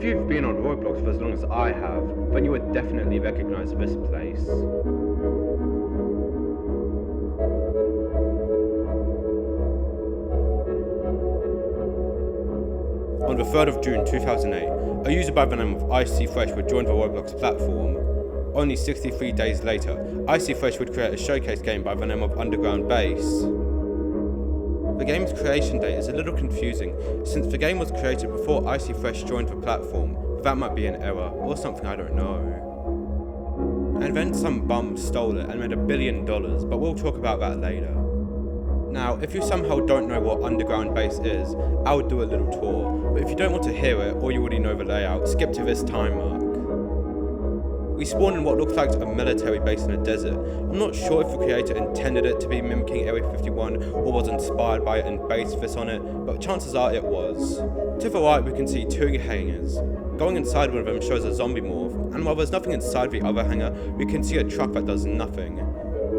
you've been on Roblox for as long as I have, then you would definitely recognize this place. On the 3rd of June 2008, a user by the name of IcyFresh would join the Roblox platform. Only 63 days later, IcyFresh would create a showcase game by the name of Underground Base. The game's creation date is a little confusing, since the game was created before IcyFresh joined the platform, but that might be an error, or something I don't know. And then some bum stole it and made $1 billion, but we'll talk about that later. Now, if you somehow don't know what Underground Base is, I'll do a little tour, but if you don't want to hear it, or you already know the layout, skip to this time mark. We spawn in what looks like a military base in a desert. I'm not sure if the creator intended it to be mimicking Area 51 or was inspired by it and based this on it, but chances are it was. To the right we can see 2 hangars. Going inside one of them shows a zombie morph, and while there's nothing inside the other hangar, we can see a truck that does nothing.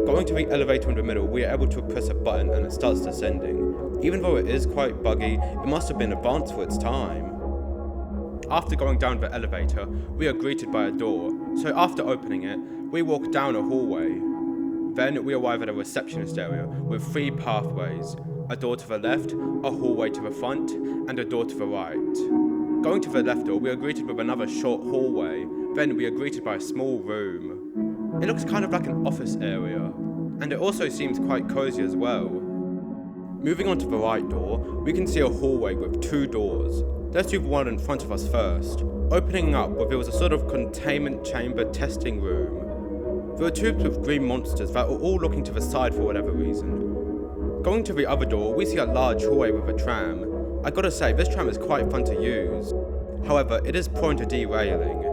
Going to the elevator in the middle, we are able to press a button and it starts descending. Even though it is quite buggy, it must have been advanced for its time. After going down the elevator, we are greeted by a door, so after opening it, we walk down a hallway. Then we arrive at a receptionist area with 3 pathways, a door to the left, a hallway to the front, and a door to the right. Going to the left door, we are greeted with another short hallway, then we are greeted by a small room. It looks kind of like an office area, and it also seems quite cozy as well. Moving on to the right door, we can see a hallway with 2 doors. Let's do the one in front of us first. Opening up reveals a sort of containment chamber testing room. There are tubes with green monsters that are all looking to the side for whatever reason. Going to the other door, we see a large hallway with a tram. I gotta say, this tram is quite fun to use. However, it is prone to derailing.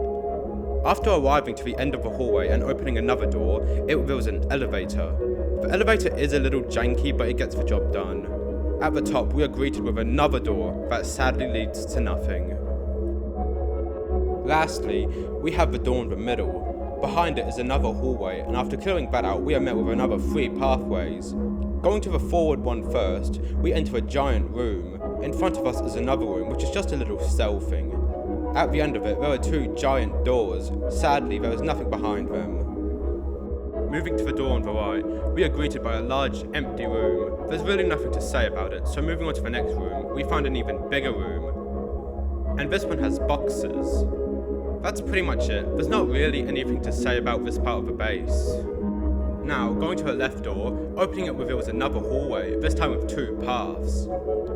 After arriving to the end of the hallway and opening another door, it reveals an elevator. The elevator is a little janky, but it gets the job done. At the top, we are greeted with another door that sadly leads to nothing. Lastly, we have the door in the middle. Behind it is another hallway, and after clearing that out, we are met with another 3 pathways. Going to the forward one first, we enter a giant room. In front of us is another room, which is just a little cell thing. At the end of it, there are 2 giant doors. Sadly, there is nothing behind them. Moving to the door on the right, we are greeted by a large, empty room. There's really nothing to say about it, so moving on to the next room, we find an even bigger room. And this one has boxes. That's pretty much it. There's not really anything to say about this part of the base. Now, going to the left door, opening it reveals another hallway, this time with 2 paths.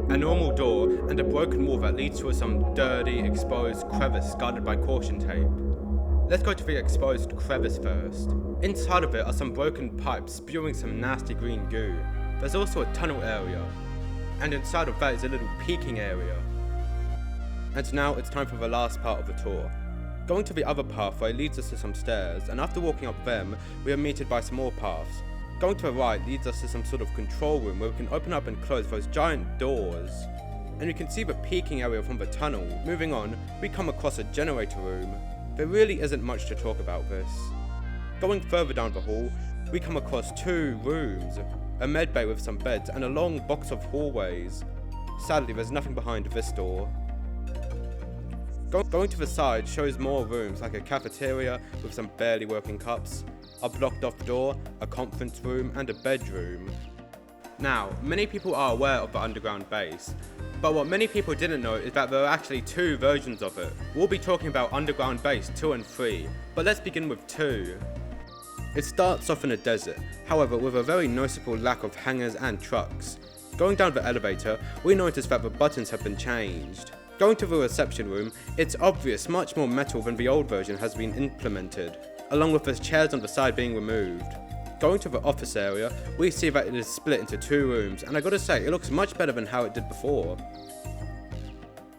A normal door, and a broken wall that leads to some dirty, exposed crevice guarded by caution tape. Let's go to the exposed crevice first. Inside of it are some broken pipes spewing some nasty green goo. There's also a tunnel area, and inside of that is a little peeking area. And now it's time for the last part of the tour. Going to the other pathway leads us to some stairs, and after walking up them, we are meted by some more paths. Going to the right leads us to some sort of control room where we can open up and close those giant doors. And we can see the peeking area from the tunnel. Moving on, we come across a generator room. There really isn't much to talk about this. Going further down the hall, we come across 2 rooms, a med bay with some beds and a long box of hallways. Sadly, there's nothing behind this door. Going to the side shows more rooms like a cafeteria with some barely working cups, a blocked off door, a conference room and a bedroom. Now, many people are aware of the underground base, but what many people didn't know is that there are actually 2 versions of it. We'll be talking about Underground Base 2 and 3, but let's begin with 2. It starts off in a desert, however with a very noticeable lack of hangars and trucks. Going down the elevator, we notice that the buttons have been changed. Going to the reception room, it's obvious much more metal than the old version has been implemented, along with the chairs on the side being removed. Going to the office area, we see that it is split into 2 rooms, and I gotta say, it looks much better than how it did before.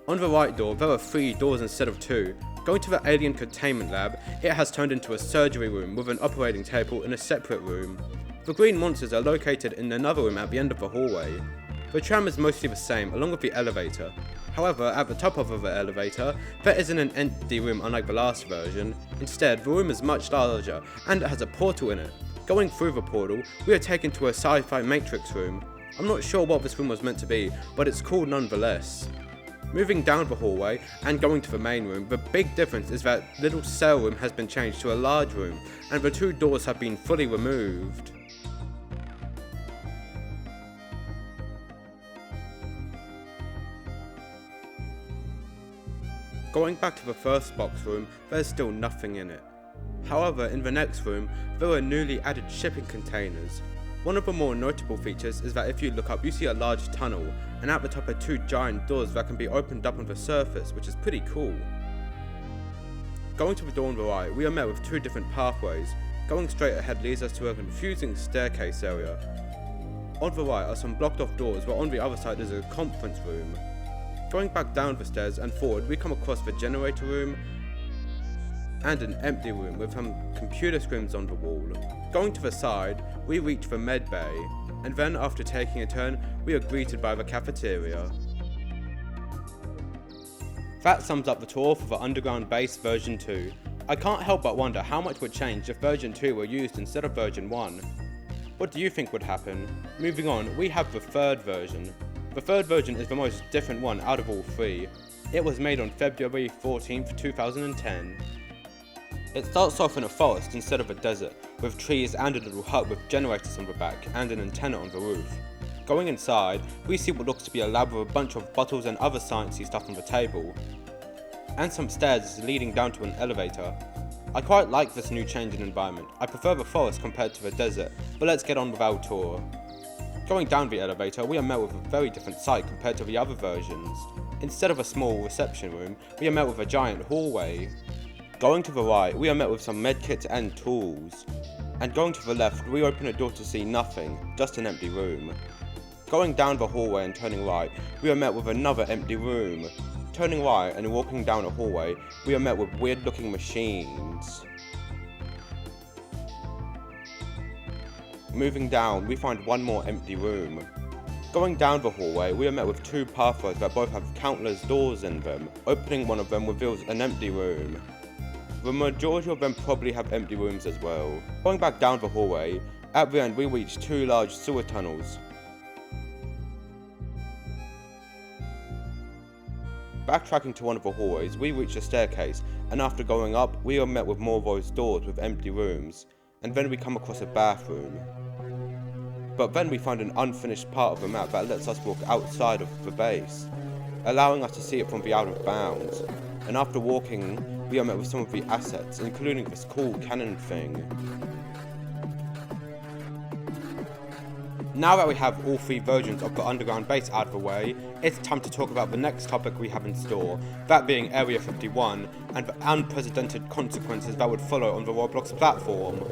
On the right door, there are 3 doors instead of 2. Going to the alien containment lab, it has turned into a surgery room with an operating table in a separate room. The green monsters are located in another room at the end of the hallway. The tram is mostly the same, along with the elevator. However, at the top of the elevator, there isn't an empty room unlike the last version. Instead, the room is much larger, and it has a portal in it. Going through the portal, we are taken to a sci-fi matrix room. I'm not sure what this room was meant to be, but it's cool nonetheless. Moving down the hallway and going to the main room, the big difference is that little cell room has been changed to a large room, and the two doors have been fully removed. Going back to the first box room, there's still nothing in it. However, in the next room, there are newly added shipping containers. One of the more notable features is that if you look up, you see a large tunnel, and at the top are two giant doors that can be opened up on the surface, which is pretty cool. Going to the door on the right, we are met with two different pathways. Going straight ahead leads us to a confusing staircase area. On the right are some blocked off doors, while on the other side is a conference room. Going back down the stairs and forward, we come across the generator room and an empty room with some computer screens on the wall. Going to the side, we reach the med bay, and then after taking a turn, we are greeted by the cafeteria. That sums up the tour for the Underground Base version 2. I can't help but wonder how much would change if version 2 were used instead of version 1. What do you think would happen? Moving on, we have the third version. The third version is the most different one out of all three. It was made on February 14th, 2010. It starts off in a forest instead of a desert, with trees and a little hut with generators on the back and an antenna on the roof. Going inside, we see what looks to be a lab with a bunch of bottles and other sciencey stuff on the table, and some stairs leading down to an elevator. I quite like this new change in environment. I prefer the forest compared to the desert, but let's get on with our tour. Going down the elevator, we are met with a very different sight compared to the other versions. Instead of a small reception room, we are met with a giant hallway. Going to the right, we are met with some medkits and tools. And going to the left, we open a door to see nothing, just an empty room. Going down the hallway and turning right, we are met with another empty room. Turning right and walking down a hallway, we are met with weird looking machines. Moving down, we find one more empty room. Going down the hallway, we are met with two pathways that both have countless doors in them. Opening one of them reveals an empty room. The majority of them probably have empty rooms as well. Going back down the hallway, at the end we reach two large sewer tunnels. Backtracking to one of the hallways, we reach a staircase, and after going up, we are met with more of those doors with empty rooms, and then we come across a bathroom. But then we find an unfinished part of the map that lets us walk outside of the base, allowing us to see it from the out of bounds, and after walking, we are met with some of the assets, including this cool cannon thing. Now that we have all three versions of the underground base out of the way, it's time to talk about the next topic we have in store, that being Area 51, and the unprecedented consequences that would follow on the Roblox platform.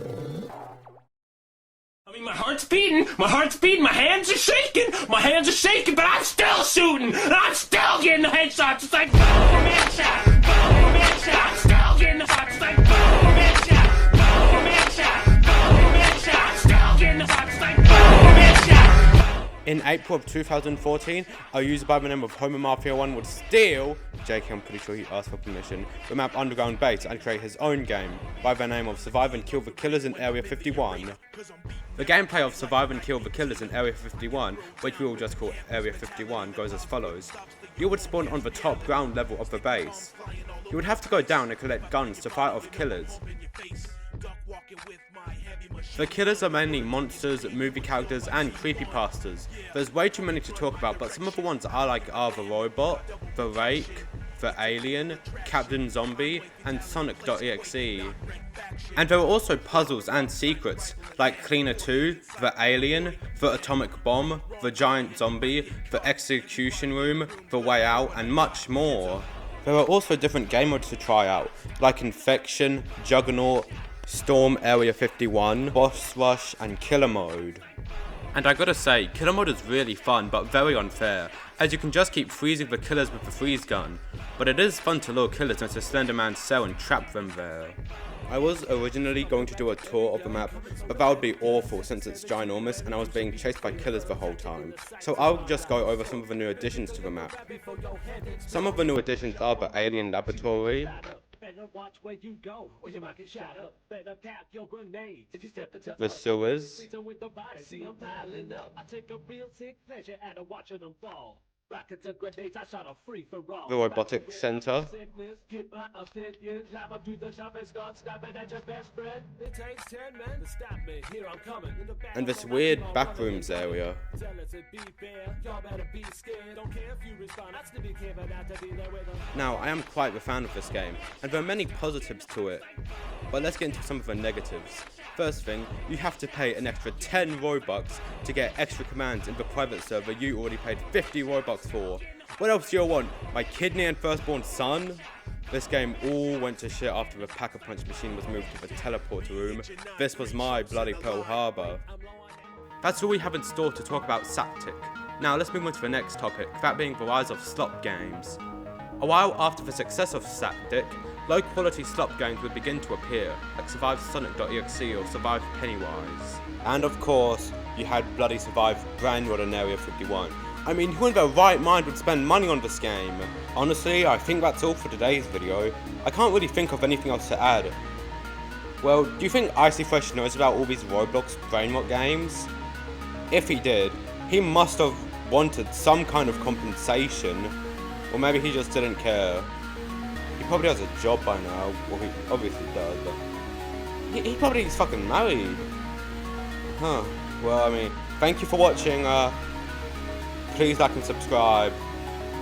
I mean, my heart's beating, my hands are shaking, but I'm still shooting, and I'm still getting the headshots. It's like boom, headshot, boom, headshot. I'm still getting the shots. It's like boom, headshot, boom, headshot, boom, headshot. I'm still getting the shots. It's like boom, headshot. In April of 2014, a user by the name of Homer Mafia 1 would steal, JK, I'm pretty sure he asked for permission, the map Underground Base and create his own game by the name of Survive and Kill the Killers in Area 51. The gameplay of Survive and Kill the Killers in Area 51, which we will just call Area 51, goes as follows. You would spawn on the top ground level of the base. You would have to go down and collect guns to fight off killers. The killers are mainly monsters, movie characters, and creepypastas. There's way too many to talk about, but some of the ones I like are the Robot, the Rake, the Alien, Captain Zombie, and Sonic.exe. And there are also puzzles and secrets, like Cleaner 2, the Alien, the Atomic Bomb, the Giant Zombie, the Execution Room, the Way Out, and much more. There are also different game modes to try out, like Infection, Juggernaut, Storm Area 51, Boss Rush, and Killer Mode. And I gotta say, Killer Mode is really fun, but very unfair, as you can just keep freezing the killers with the freeze gun. But it is fun to lure killers into Slender Man's cell and trap them there. I was originally going to do a tour of the map, but that would be awful since it's ginormous and I was being chased by killers the whole time. So I'll just go over some of the new additions to the map. Some of the new additions are the Alien Laboratory, the sewers, The robotics center. And this weird backrooms area. Now, I am quite a fan of this game, and there are many positives to it, but let's get into some of the negatives. First thing, you have to pay an extra 10 Robux to get extra commands in the private server you already paid 50 Robux for. What else do you want? My kidney and firstborn son? This game all went to shit after the Pack-a-Punch machine was moved to the teleporter room. This was my bloody Pearl Harbor. That's all we have in store to talk about Saptic. Now let's move on to the next topic, that being the rise of slot games. A while after the success of Saptic, low-quality slot games would begin to appear, like Survive Sonic.exe or Survive Pennywise. And of course, you had bloody Survive Brand New in Area 51. I mean, who in their right mind would spend money on this game? Honestly, I think that's all for today's video. I can't really think of anything else to add. Well, do you think IcyFresh knows about all these Roblox brainrot games? If he did, he must have wanted some kind of compensation, or maybe he just didn't care. He probably has a job by now, well he obviously does, but he probably is fucking married. Huh, well I mean, thank you for watching, please like and subscribe.